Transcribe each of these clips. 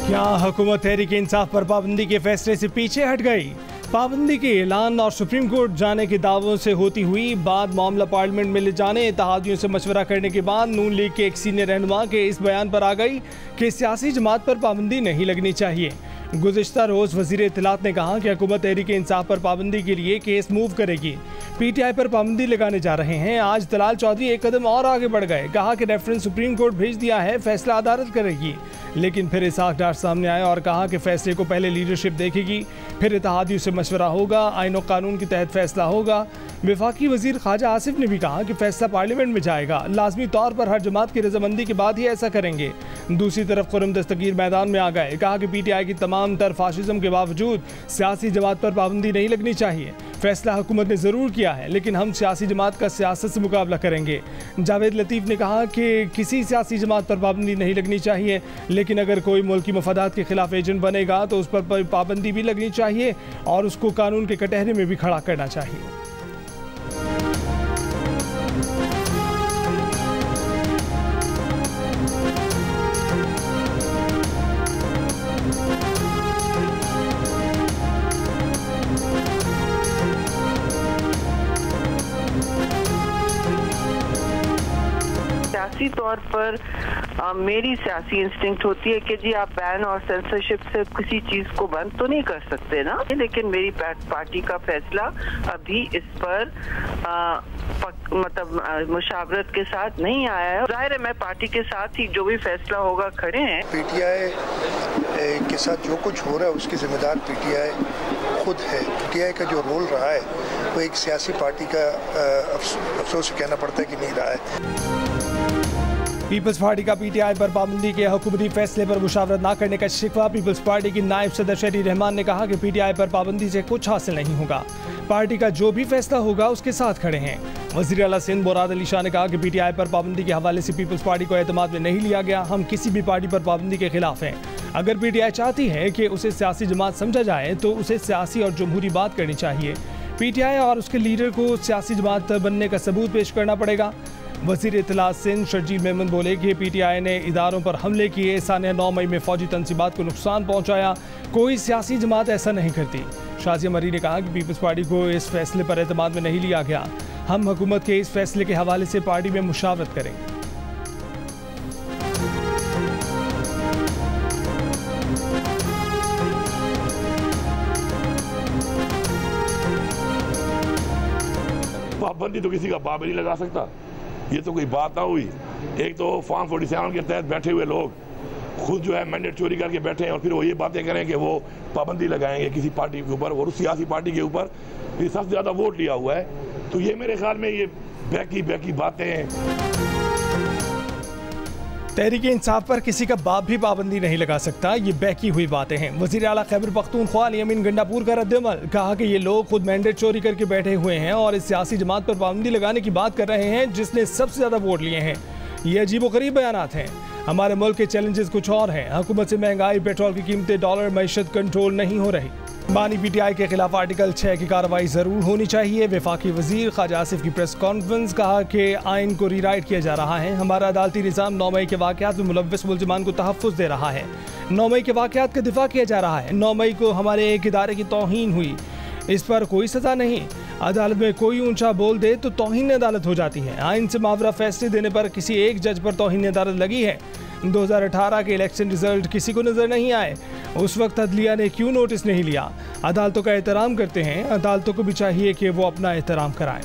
क्या हुकूमत तहरीक इंसाफ पर पाबंदी के फैसले से पीछे हट गई? पाबंदी के ऐलान और सुप्रीम कोर्ट जाने के दावों से होती हुई बात मामला पार्लियामेंट में ले जाने इत्तेहादियों से मशवरा करने के बाद नून लीग के एक सीनियर रहनुमा के इस बयान पर आ गई कि सियासी जमात पर पाबंदी नहीं लगनी चाहिए। गुज़िश्ता रोज़ वज़ीर इत्तलात ने कहा कि हुकूमत तहरीक इंसाफ पर पाबंदी के लिए केस मूव करेगी। PTI पर पाबंदी लगाने जा रहे हैं। आज दलाल चौधरी एक कदम और आगे बढ़ गए, कहा कि रेफरेंस सुप्रीम कोर्ट भेज दिया है, फैसला अदालत करेगी। लेकिन फिर इसहाक डार सामने आए और कहा कि फैसले को पहले लीडरशिप देखेगी, फिर इत्तेहादियों से मशवरा होगा, आईन और कानून के तहत फैसला होगा। वफाकी वजीर ख्वाजा आसिफ ने भी कहा कि फैसला पार्लियामेंट में जाएगा, लाजमी तौर पर हर जमात की रजामंदी के बाद ही ऐसा करेंगे। दूसरी तरफ खुर्रम दस्तगीर मैदान में आ गए, कहा कि PTI की तमाम तर फाशिज्म के बावजूद सियासी जमात पर पाबंदी नहीं लगनी चाहिए। फैसला हुकूमत ने ज़रूर किया है, लेकिन हम सियासी जमात का सियासत से मुकाबला करेंगे। जावेद लतीफ़ ने कहा कि किसी सियासी जमात पर पाबंदी नहीं लगनी चाहिए, लेकिन अगर कोई मुल्की मफादात के खिलाफ एजेंट बनेगा तो उस पर पाबंदी भी लगनी चाहिए और उसको कानून के कटहरे में भी खड़ा करना चाहिए। सियासी तौर पर मेरी सियासी इंस्टिंक्ट होती है कि जी आप बैन और सेंसरशिप से किसी चीज को बंद तो नहीं कर सकते ना, लेकिन मेरी पार्टी का फैसला अभी इस पर मतलब मुशावरत के साथ नहीं आया है। जाहिर है मैं पार्टी के साथ ही जो भी फैसला होगा खड़े हैं। PTI के साथ जो कुछ हो रहा है उसकी जिम्मेदार PTI खुद है। PTI का जो रोल रहा है वो एक सियासी पार्टी का अफसोस से कहना पड़ता है कि नहीं रहा है। पीपल्स पार्टी का PTI पर पाबंदी के हुकूमती फैसले पर मुशावरत न करने का शिकवा पीपल्स पार्टी की नायब सदर शहरी रहमान ने कहा कि PTI पर पाबंदी से कुछ हासिल नहीं होगा, पार्टी का जो भी फैसला होगा उसके साथ खड़े हैं। वज़ीर आला सिंध मुराद अली शाह ने कहा कि PTI पर पाबंदी के हवाले से पीपल्स पार्टी को एतमाद में नहीं लिया गया। हम किसी भी पार्टी पर पाबंदी के खिलाफ हैं। अगर PTI चाहती है कि उसे सियासी जमात समझा जाए तो उसे सियासी और जमहूरी बात करनी चाहिए। PTI और उसके लीडर को सियासी जमात बनने का सबूत पेश करना पड़ेगा। वज़ीर इत्तलात सिंध शर्जील मेमन बोले कि PTI ने इदारों पर हमले किए, सानिया 9 मई में फौजी तनसीबात को नुकसान पहुंचाया, कोई सियासी जमात ऐसा नहीं करती। शाजिया मरी ने कहा कि पीपल्स पार्टी को इस फैसले पर एतमाद में नहीं लिया गया। हम हुकूमत के इस फैसले के हवाले से पार्टी में मुशावरत करेंगे। पाबंदी तो किसी का बाप नहीं लगा सकता, ये तो कोई बात ना हुई। एक तो फॉर्म 47 के तहत बैठे हुए लोग खुद जो है मैंडेट चोरी करके बैठे हैं और फिर वो ये बातें करें कि वो पाबंदी लगाएंगे किसी पार्टी के ऊपर और उस सियासी पार्टी के ऊपर फिर सबसे ज़्यादा वोट लिया हुआ है। तो ये मेरे ख्याल में ये बैकी बातें हैं। तहरीक इंसाफ पर किसी का बाप भी पाबंदी नहीं लगा सकता, ये बहकी हुई बातें हैं। वज़ीर आला खैबर पख्तूनख्वा यमीन गंडापुर का रद्द-ए-अमल, कहा कि ये लोग खुद मैंडेट चोरी करके बैठे हुए हैं और इस सियासी जमात पर पाबंदी लगाने की बात कर रहे हैं जिसने सबसे ज़्यादा वोट लिए हैं। ये अजीबोगरीब बयानात हैं। हमारे मुल्क के चैलेंजेस कुछ और हैं। हुकूमत से महंगाई, पेट्रोल की कीमतें, डॉलर, मईशत कंट्रोल नहीं हो रही। बानी PTI के खिलाफ आर्टिकल 6 की कार्रवाई ज़रूर होनी चाहिए। वफाकी वजीर ख्वाजा आसिफ की प्रेस कॉन्फ्रेंस, कहा कि आइन को रीराइट किया जा रहा है। हमारा अदालती निज़ाम 9 मई के वाक़यात में मुलव्वस मुल्ज़िमान को तहफ़्फ़ुज़ दे रहा है। 9 मई के वाक़यात का दिफा किया जा रहा है। 9 मई को हमारे एक इदारे की तौहीन हुई, इस पर कोई सज़ा नहीं। अदालत में कोई ऊंचा बोल दे तो तौहीन अदालत हो जाती है। आइन से मावरा फैसले देने पर किसी एक जज पर तौहीन अदालत लगी है। 2018 के इलेक्शन रिजल्ट किसी को नजर नहीं आए, उस वक्त अदलिया ने क्यों नोटिस नहीं लिया? अदालतों का एहतराम करते हैं, अदालतों को भी चाहिए कि वो अपना एहतराम कराएं।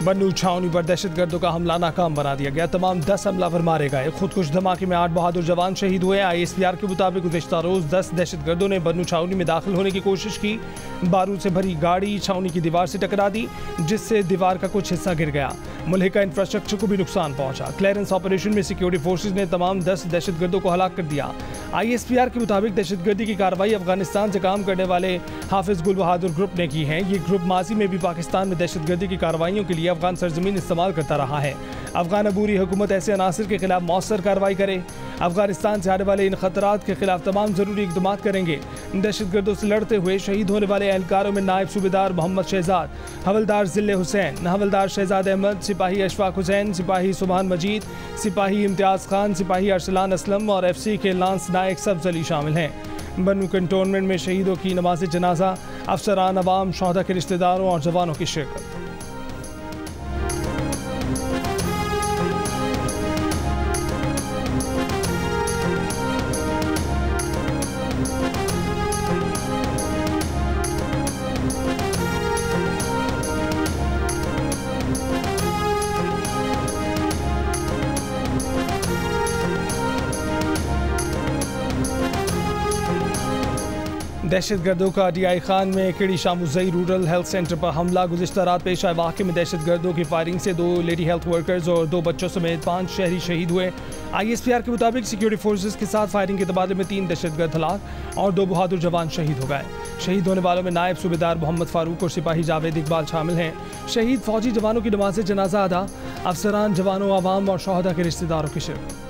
बन्नू छावनी पर दहशतगर्दों का हमला नाकाम बना दिया गया। तमाम 10 हमलावर मारे गए। खुदकुश धमाके में 8 बहादुर जवान शहीद हुए। ISPR के मुताबिक गुज़िश्ता रोज़ 10 दहशतगर्दों ने बन्नू छावनी में दाखिल होने की कोशिश की। बारूद से भरी गाड़ी छावनी की दीवार से टकरा दी, जिससे दीवार का कुछ हिस्सा गिर गया। मुल्क का इंफ्रास्ट्रक्चर को भी नुकसान पहुंचा। क्लियरेंस ऑपरेशन में सिक्योरिटी फोर्सेज ने तमाम 10 दहशतगर्दों को हलाक कर दिया। ISPR के मुताबिक दहशतगर्दी की कार्रवाई अफगानिस्तान से काम करने वाले हाफिज गुल बहादुर ग्रुप ने की है। ये ग्रुप माजी में भी पाकिस्तान में दहशतगर्दी की कार्रवाइयों के लिए अफगान सरजमीन इस्तेमाल करता रहा है। अफगान अबूरी हुकूमत ऐसे अनासर के खिलाफ मौसर कार्रवाई करे। अफगानिस्तान से आने वाले इन खतरात के खिलाफ तमाम ज़रूरी इक़दाम करेंगे। दहशतगर्दों से लड़ते हुए शहीद होने वाले एहलकारों में नायब सूबेदार मोहम्मद शहजाद, हवलदार जिले हुसैन, हवलदार शहजाद अहमद, सिपाही अशफाक हुसैन, सिपाही सुबहान मजीद, सिपाही इम्तियाज़ खान, सिपाही अरसलान असलम और FC के लांस नायक सब्ज़ अली शामिल हैं। बन्नू कंटोनमेंट में शहीदों की नमाज जनाजा, अफसरान, अवाम, शोहदा के रिश्तेदारों और जवानों की शिरकत। दहशतगर्दों का DI खान में केड़ी शामुज़ई रूरल हेल्थ सेंटर पर हमला। गुज़िश्ता रात पेश आए वाक़े में दहशतगर्दों की फायरिंग से 2 लेडी हेल्थ वर्कर्स और 2 बच्चों समेत 5 शहरी शहीद हुए। ISPR के मुताबिक सिक्योरिटी फोर्सेस के साथ फायरिंग के तबादले में 3 दहशतगर्द हलाक और 2 बहादुर जवान शहीद हो गए। शहीद होने वालों में नायब सूबेदार मोहम्मद फारूक और सिपाही जावेद इकबाल शामिल हैं। शहीद फौजी जवानों की नमाज जनाजा अदा, अफसरान, जवानों, अवाम और शोहदा के रिश्तेदारों की शिरकत।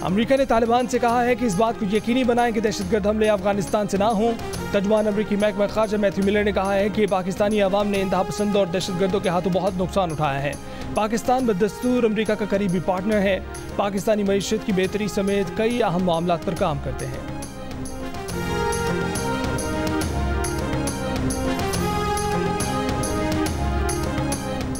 अमेरिका ने तालिबान से कहा है कि इस बात को यकीनी बनाएं कि दहशतगर्द हमले अफगानिस्तान से ना हों। तर्जुमान अमरीकी महकमा खारजा मैथ्यू मिलर ने कहा है कि पाकिस्तानी अवाम ने इंतहा पसंद और दहशतगर्दों के हाथों बहुत नुकसान उठाया है। पाकिस्तान बदस्तूर अमरीका का करीबी पार्टनर है। पाकिस्तानी मईशत की बेहतरी समेत कई अहम मामलात पर काम करते हैं।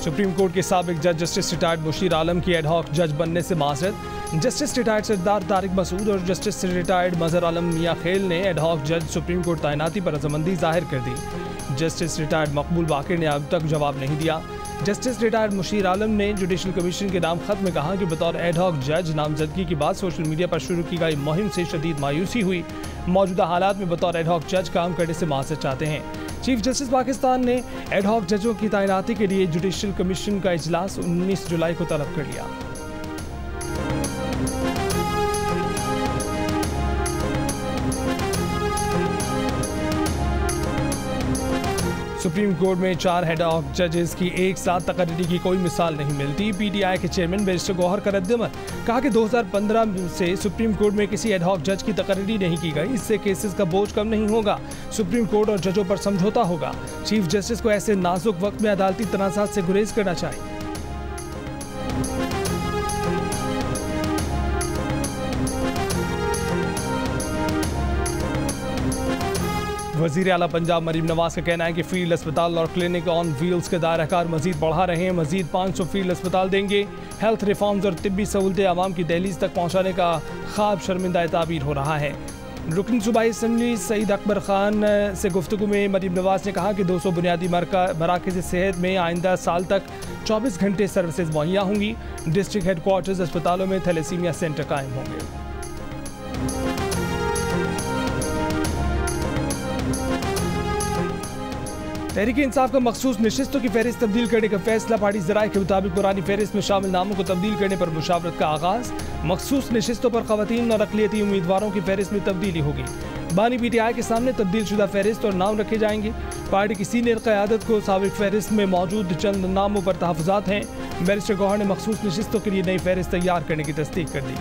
सुप्रीम कोर्ट के साबिक जज जस्टिस रिटायर्ड मुशीर आलम की एडहॉक जज बनने से माजरत। जस्टिस रिटायर्ड सरदार तारिक मसूद और जस्टिस रिटायर्ड मजहर आलम मियां खेल ने एडहॉक जज सुप्रीम कोर्ट तैनाती पर रजामंदी जाहिर कर दी। जस्टिस रिटायर्ड मकबूल बाकिर ने अब तक जवाब नहीं दिया। जस्टिस रिटायर्ड मुशीर आलम ने जुडिशल कमीशन के नाम खत में कहा कि बतौर एडहॉक जज नामजदगी के बाद सोशल मीडिया पर शुरू की गई मुहिम से शदीद मायूसी हुई। मौजूदा हालात में बतौर एडहॉक जज काम करने से माजरत चाहते हैं। चीफ जस्टिस पाकिस्तान ने एडहॉक जजों की तैनाती के लिए जुडिशल कमीशन का इजलास 19 जुलाई को तलब कर लिया। सुप्रीम कोर्ट में 4 हेड ऑफ जजेस की एक साथ तकर्री की कोई मिसाल नहीं मिलती। PTI के चेयरमैन बैरिस्टर गौहर का रद्द-ए-अमल, कहा कि 2015 से सुप्रीम कोर्ट में किसी हेड ऑफ जज की तकर्री नहीं की गई। इससे केसेस का बोझ कम नहीं होगा, सुप्रीम कोर्ट और जजों पर समझौता होगा। चीफ जस्टिस को ऐसे नाजुक वक्त में अदालती तनाज़ात से गुरेज करना चाहिए। वज़ीर आला पंजाब मरीम नवाज का कहना है कि फील्ड अस्पताल और क्लिनिक ऑन व्हील्स के दायरा-कार मजीद बढ़ा रहे हैं। मजीद 500 फील्ड अस्पताल देंगे। हेल्थ रिफॉर्म्स और तिब्बी सहूलतें आवाम की दहलीज तक पहुँचाने का ख्वाब शर्मिंदा ताबीर हो रहा है। रुकन सूबाई असम्बली सईद अकबर खान से गुफ्तगू में मरीम नवाज ने कहा कि 200 बुनियादी मराकज़ सेहत में आइंदा साल तक 24 घंटे सर्विसेज मुहैया होंगी। डिस्ट्रिक्ट हेडक्वार्टर्स अस्पतालों में थैलेसीमिया सेंटर कायम होंगे। तहरीक इंसाफ का मखसूस नशिस्तों की फहरिस्त तब्दील करने का फैसला। पार्टी ज़राए के मुताबिक पुरानी फहरिस्त में शामिल नामों को तब्दील करने पर मुशावरत का आगाज़। मखसूस नशिस्तों पर ख़वातीन और अक़लियती उम्मीदवारों की फहरिस्त में तब्दीली होगी। बानी PTI के सामने तब्दील शुदा फहरिस्त और नाम रखे जाएंगे। पार्टी की सीनियर क़यादत को साबिक फहरिस्त में मौजूद चंद नामों पर तहफ़्फ़ुज़ात हैं। बैरिस्टर गौहर ने मखसूस नशिस्तों के लिए नई फहरिस्त तैयार करने की तस्दीक कर दी।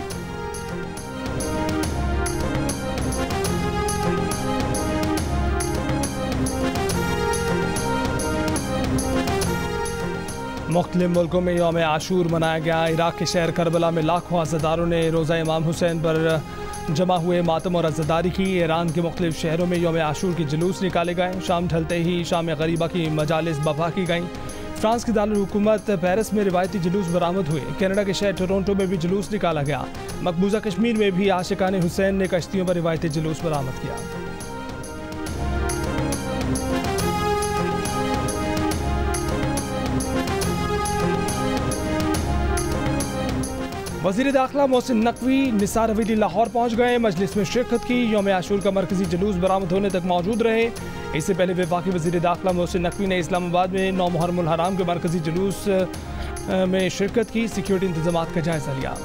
मुख्तलिफ मुल्कों में यौम आशूर मनाया गया। इराक़ के शहर करबला में लाखों अज़ादारों ने रोज़ा इमाम हुसैन पर जमा हुए मातम और अज़ादारी की। ईरान के मुख्तलिफ शहरों में यौम आशूर के जुलूस निकाले गए। शाम ढलते ही शाम गरीबा की मजालिस बर्पा की गईं। फ्रांस की दारुल हुकूमत पेरिस में रिवायती जुलूस बरामद हुए। कनाडा के शहर टोरंटो में भी जुलूस निकाला गया। मकबूजा कश्मीर में भी आशिकान हुसैन ने कश्तियों पर रिवायती जुलूस बरामद किया। वज़ीर दाखिला मोहसिन नकवी निसार हवेली लाहौर पहुँच गए। मजलिस में शिरकत की। यौम आशूर का मरकजी जुलूस बरामद होने तक मौजूद रहे। इससे पहले वफाकी वज़ीर दाखिला मोहसिन नकवी ने इस्लामाबाद में 9 मुहर्रम उल हराम के मरकजी जुलूस में शिरकत की। सिक्योरिटी इंतजामात का जायजा लिया।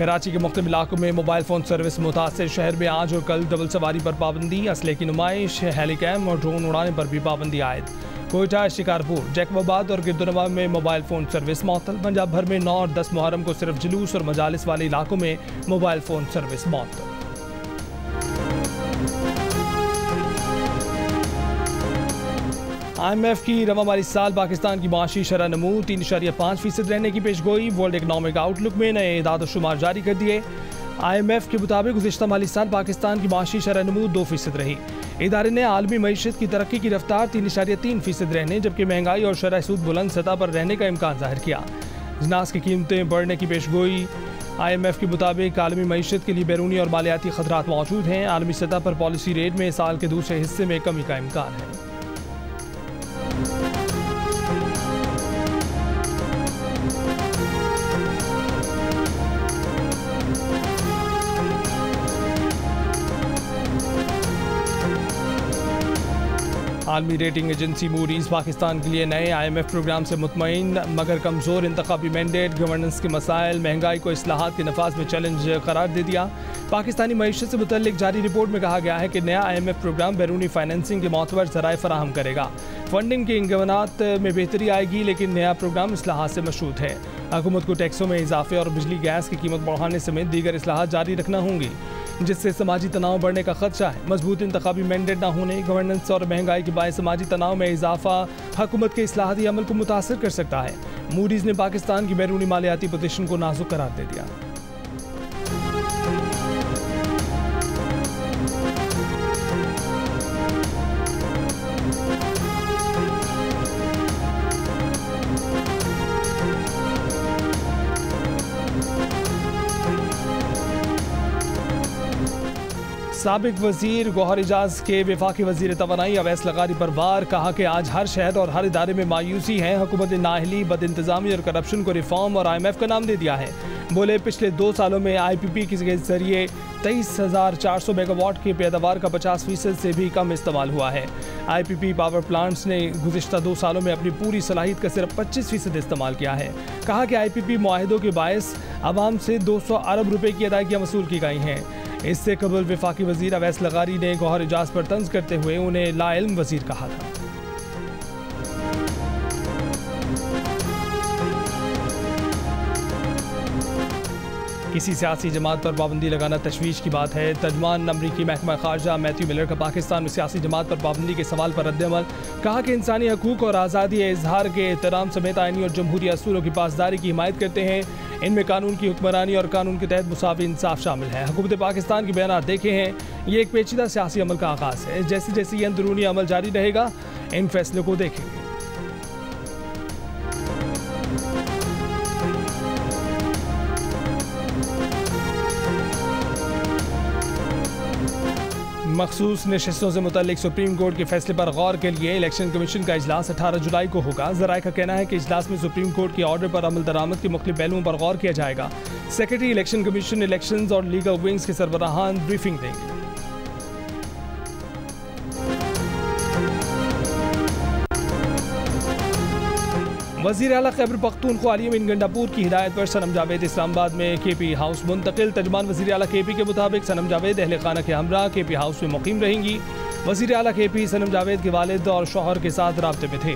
कराची के मुख्तलिफ इलाकों में मोबाइल फ़ोन सर्विस मुतासर। शहर में आज और कल डबल सवारी पर पाबंदी, असले की नुमाइश, हेलीकैम और ड्रोन उड़ाने पर भी पाबंदी आयद। कोयटा, शिकारपुर, जैकबाबाद और गिरदुनवा में मोबाइल फ़ोन सर्विस मअतल। पंजाब भर में 9 और 10 मुहर्रम को सिर्फ जुलूस और मजालिस वाले इलाकों में मोबाइल फ़ोन सर्विस मअतल। IMF की रवा माली साल पाकिस्तान की माशी शरह नमू 3.5% रहने की पेशगोई। वर्ल्ड इकनॉमिक आउटलुक में नए इदाद शुमार जारी कर दिए। IMF के मुताबिक गुज़िश्ता माली साल पाकिस्तान की माशी शरह नमू 2% रही। इदारे ने आलमी मईशत की तरक्की की रफ्तार 3.3% रहने, जबकि महंगाई और शरह सूद बुलंद सतह पर रहने का इम्कान जाहिर किया। अजनास की कीमतें बढ़ने की पेशगोई। IMF के मुताबिक आलमी मईशत के लिए बैरूनी और मालियाती खतरात मौजूद हैं। आलमी सतह पर पॉलिसी रेट में साल के दूसरे हिस्से में कमी का इम्कान है। आलमी रेटिंग एजेंसी मूडीज़ पाकिस्तान के लिए नए IMF प्रोग्राम से मुतमईन, मगर कमज़ोर इंतखाबी मैंडेट, गवर्नेंस के मसाइल, महंगाई को इस्लाहात के नफाज में चैलेंज करार दे दिया। पाकिस्तानी मईशत से मुतल्लिक जारी रिपोर्ट में कहा गया है कि नया IMF प्रोग्राम बैरूनी फाइनेंसिंग के मोतबर ज़राए फराहम करेगा। फंडिंग के इंगवनात में बेहतरी आएगी, लेकिन नया प्रोग्राम इस्लाहात से मशरूत है। हुकूमत को टैक्सों में इजाफे और बिजली गैस की कीमत बढ़ाने समेत दीगर इस्लाहात जारी रखना होंगी, जिससे समाजी तनाव बढ़ने का खदशा है। मजबूत इंतखाबी मैंडेट न होने, गवर्नेंस और महंगाई के बायस समाजी तनाव में इजाफा हुकूमत के इस्लाहाती अमल को मुतासर कर सकता है। मूडीज़ ने पाकिस्तान की बैरूनी मालियाती पोजीशन को नाजुक करार दे दिया। साबिक वजीर गौहर एजाज के वफाकी वजीर तवानाई अवैस लगारी पर वार। कहा कि आज हर शहर और हर इदारे में मायूसी है। हुकूमत ने नाअहली, बद इंतजामी और करप्शन को रिफॉर्म और IMF का नाम दे दिया है। बोले पिछले 2 सालों में IPP के जरिए 23,400 मेगावाट की पैदावार का 50% से भी कम इस्तेमाल हुआ है। IPP पावर प्लांट्स ने गुज़िश्ता 2 सालों में अपनी पूरी सलाहियत का सिर्फ 25% इस्तेमाल किया है। कहा कि IPP मुआहिदों के बायस आवाम से 200 अरब रुपए की अदायगियाँ वसूल की गई हैं। इससे कबल वफाकी वजीर अवैस लगारी ने गौहर एजाज पर तंज करते हुए उन्हें लाइल्म वजीर कहा था। किसी सियासी जमात पर पाबंदी लगाना तशवीश की बात है। तर्जमान अमरीकी महकमा खारजा मैथ्यू मिलर का पाकिस्तान में सियासी जमात पर पाबंदी के सवाल पर रद्द-ए-अमल। कहा कि इंसानी हकूक और आज़ादी इजहार के एहतराम समेत आईनी और जमहूरी असूलों की पासदारी की हिमायत करते हैं। इनमें कानून की हुक्मरानी और कानून के तहत मुसावी इंसाफ शामिल है। हुकूमत पाकिस्तान के बयान देखे हैं, ये एक पेचीदा सियासी अमल का आगाज़ है। जैसे जैसे ये अंदरूनी अमल जारी रहेगा, इन फैसलों को देखेंगे। मखसूस नशिस्तों से मुतल्लिक सुप्रीम कोर्ट के फैसले पर गौर के लिए इलेक्शन कमीशन का इजलास 18 जुलाई को होगा। ज़राए का कहना है कि इजलास में सुप्रीम कोर्ट के ऑर्डर पर अमल दरामद के मुख्तलिफ पहलुओं पर गौर किया जाएगा। सेक्रेटरी इलेक्शन कमीशन इलेक्शंस और लीगल विंग्स के सरबराहान ब्रीफिंग देंगे। वज़ीर आला खैबर पख्तूनख्वा अली अमीन गंडापुर की हिदायत पर सनम जावेद इस्लामाबाद में KP हाउस मुंतकिल। तर्जमान वज़ीर आला KP के मुताबिक सनम जावेद अहले खाना के हमरा KP हाउस में मुकीम रहेंगी। वज़ीर आला KP सनम जावेद के वालिद और शौहर के साथ राब्ते में थे।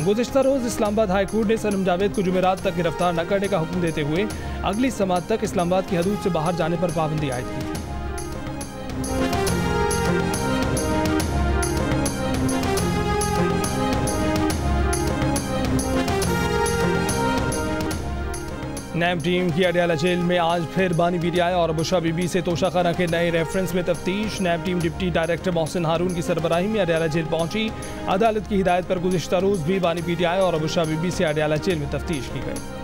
गुज़िश्ता रोज़ इस्लामाबाद हाई कोर्ट ने सनम जावेद को जुमेरात तक गिरफ्तार न करने का हुक्म देते हुए अगली समात तक इस्लामाबाद की हदूद से बाहर जाने पर पाबंदी आयद की थी। नैब टीम की अडयाला जेल में आज फिर बानी पीटीआई और बुशा बीबी से तोशाखाना के नए रेफरेंस में तफ्तीश। नैब टीम डिप्टी डायरेक्टर मोहसिन हारून की सरबराही में अडयाला जेल पहुंची। अदालत की हिदायत पर गुज़िश्ता रोज़ भी बानी पीटीआई और बुशा बीबी से अडयाला जेल में तफ्तीश की गई।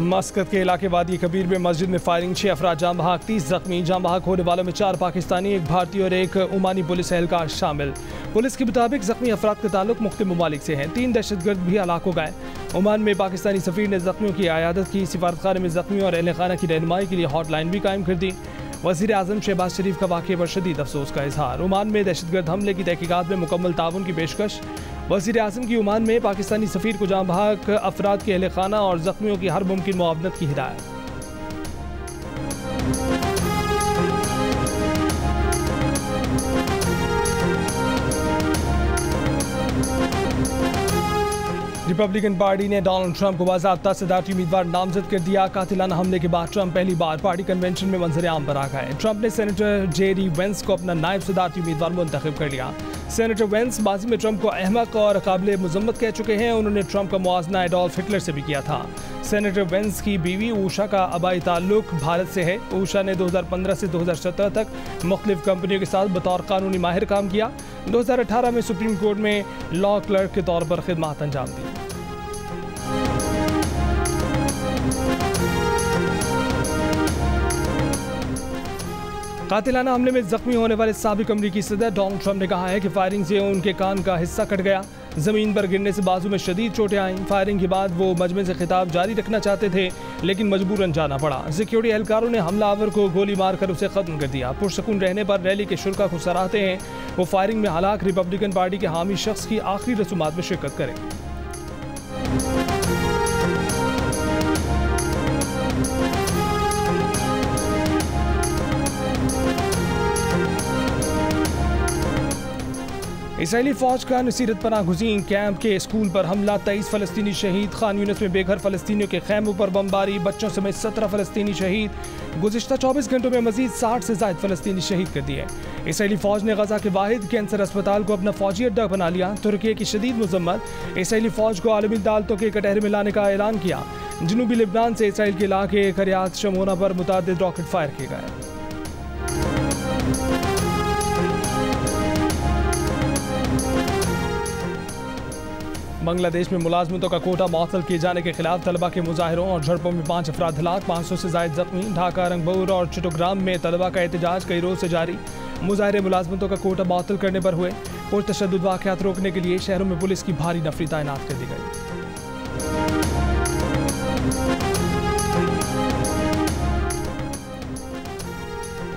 मस्कत के इलाके वादी कबीर में मस्जिद में फायरिंग, 6 अफराद जाम बहक, 30 जख्मी। जाम बहक होने वालों में 4 पाकिस्तानी, 1 भारतीय और 1 ओमानी पुलिस एहलकार शामिल। पुलिस के मुताबिक जख्मी अफराद का ताल्लुक मुख्तलिफ ममालिक से हैं। 3 दहशतगर्द भी हलाक हो गए। ओमान में पाकिस्तानी सफीर ने जख्मियों की आयादत की। सिफारतखाने में जख्मियों और अहल खाना की रहनुमाई के लिए हॉटलाइन भी कायम कर दी। वज़ीर आज़म शहबाज शरीफ का वाक़े पर शदीद अफसोस का इजहार। ओमान में दहशतगर्द हमले की तहकीकात में मुकम्मल ताउन की पेशकश। वज़ीर आज़म की ओमान में पाकिस्तानी सफ़ीर को जाँ बहक अफराद के अहले खाना और ज़ख्मियों की हर मुमकिन मुआवनत की हिदायत। रिपब्लिकन पार्टी ने डोनाल्ड ट्रंप को बाज़ाब्ता सदारती उम्मीदवार नामजद कर दिया। कातिलाना हमले के बाद ट्रंप पहली बार पार्टी कन्वेंशन में मंजर आम पर आ गए। ट्रंप ने सेनेटर जेडी वेंस को अपना नायब सदारती उम्मीदवार मुंतखब कर लिया। सेनेटर वेंस माजी में ट्रंप को अहमक और काबिल मुजम्मत कह चुके हैं। उन्होंने ट्रंप का मुआजना एडोल्फ हिटलर से भी किया था। सेनेटर वेंस की बीवी ऊषा का आबाई ताल्लुक भारत से है। ऊषा ने 2015 से 2017 तक मुख्तलिफ कंपनियों के साथ बतौर कानूनी माहिर काम किया। 2018 में सुप्रीम कोर्ट में लॉ क्लर्क के तौर पर खिदमत अंजाम दी। कातिलाना हमले में जख्मी होने वाले साबिक अमरीकी सदर डोनाल्ड ट्रंप ने कहा है कि फायरिंग से उनके कान का हिस्सा कट गया। जमीन पर गिरने से बाजू में शदीद चोटें आईं। फायरिंग के बाद वो मजमे से खिताब जारी रखना चाहते थे, लेकिन मजबूरन जाना पड़ा। सिक्योरिटी एहलकारों ने हमलावर को गोली मारकर उसे खत्म कर दिया। पुरसकून रहने पर रैली के शुरा को सराहते हैं। वो फायरिंग में हलाक रिपब्लिकन पार्टी के हामी शख्स की आखिरी रसूमात में शिरकत करें। इसराइली फौज का नसीरत पनाह गुज़ीन कैंप के स्कूल पर हमला, 23 फ़लस्तीनी शहीद। खान यूनिस में बेघर फ़लस्तीनियों के खैमों पर बमबारी, बच्चों समेत 17 फ़लस्तीनी शहीद। गुज़िश्ता 24 घंटों में मज़ीद 60 से ज़ायद फ़लस्तीनी शहीद कर दिए। इसराइली फ़ौज ने गज़ा के वाहिद कैंसर अस्पताल को अपना फ़ौजी अड्डा बना लिया। तुर्की की शदीद मज़म्मत। इसराइली फ़ौज को आलमी अदालतों के कटहरे में लाने का ऐलान किया। जनूबी लिबनान से इसराइल के इलाके करियात शमोना पर मुतअद्दिद रॉकेट फायर किए गए। बांग्लादेश में मुलाजमतों का कोटा मअतल किए जाने के खिलाफ तलबा के मुजाहरों और झड़पों में 5 अफराद हलाक, 500 से ज़ायद जख्मी। ढाका, रंगबूर और चट्टग्राम में तलबा का एहतजाज कई रोज से जारी। मुजाहरे मुलाजमतों का कोटा मअतल करने पर हुए। पुरतशद्दुद वाक़यात रोकने के लिए शहरों में पुलिस की भारी नफरी तैनात कर दी गई।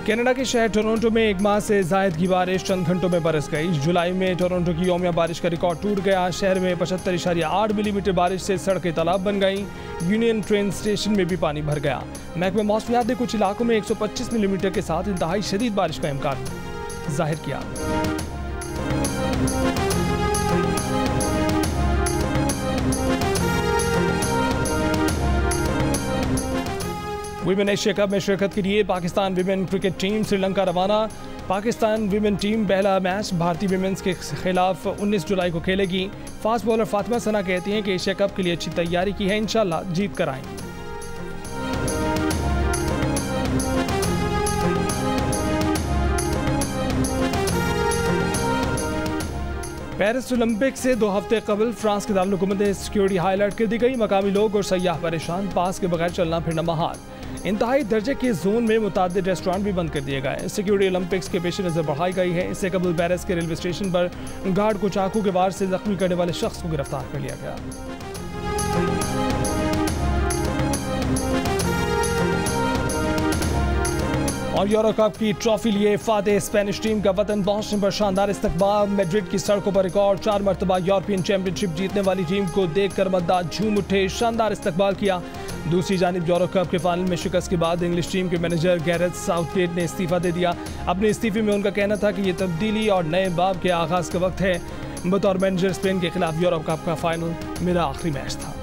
कनाडा के शहर टोरंटो में 1 माह से ज़ायद की बारिश चंद घंटों में बरस गई। जुलाई में टोरंटो की यौमिया बारिश का रिकॉर्ड टूट गया। शहर में 75.8 मिलीमीटर बारिश से सड़कें तालाब बन गईं। यूनियन ट्रेन स्टेशन में भी पानी भर गया। महकमा मौसमियात ने कुछ इलाकों में 125 मिलीमीटर के साथ इंतहाई शदीद बारिश का इम्कान जाहिर किया। विमेन एशिया कप में शिरकत के लिए Pakistan women cricket team Sri Lanka रवाना। पाकिस्तान विमेन टीम पहला मैच भारतीय विमेंस के खिलाफ 19 जुलाई को खेलेगी। फास्ट बॉलर फातिमा सना कहती हैं कि एशिया कप के लिए अच्छी तैयारी की है, इंशाल्लाह जीत कर आएंगी। पेरिस ओलंपिक से 2 हफ्ते कबल फ्रांस के दारुल में सिक्योरिटी हाईलाइट कर दी गई। मकामी लोग और सयाह परेशान, पास के बगैर चलना फिरना महाल। इंतहाई दर्जे के जोन में मुतादिद रेस्टोरेंट भी बंद कर दिए गए। सिक्योरिटी ओलंपिक्स के पेश नज़र बढ़ाई गई है। इससे कबल पेरिस के रेलवे स्टेशन पर गार्ड को चाकू के वार से जख्मी करने वाले शख्स को गिरफ्तार कर लिया गया। और यूरो कप की ट्रॉफी लिए फातेह स्पेनिश टीम का वतन पहुंचने पर शानदार इस्तकबाल। मैड्रिड की सड़कों पर रिकॉर्ड 4 मरतबा यूरोपियन चैंपियनशिप जीतने वाली टीम को देखकर मद्दाद झूम उठे, शानदार इस्तकबाल किया। दूसरी जानिब यूरो कप के फाइनल में शिकस्त के बाद इंग्लिश टीम के मैनेजर गैरेथ साउथगेट ने इस्तीफा दे दिया। अपने इस्तीफे में उनका कहना था कि ये तब्दीली और नए बाब के आगाज का वक्त है। बतौर मैनेजर स्पेन के खिलाफ यूरो कप का फाइनल मेरा आखिरी मैच था।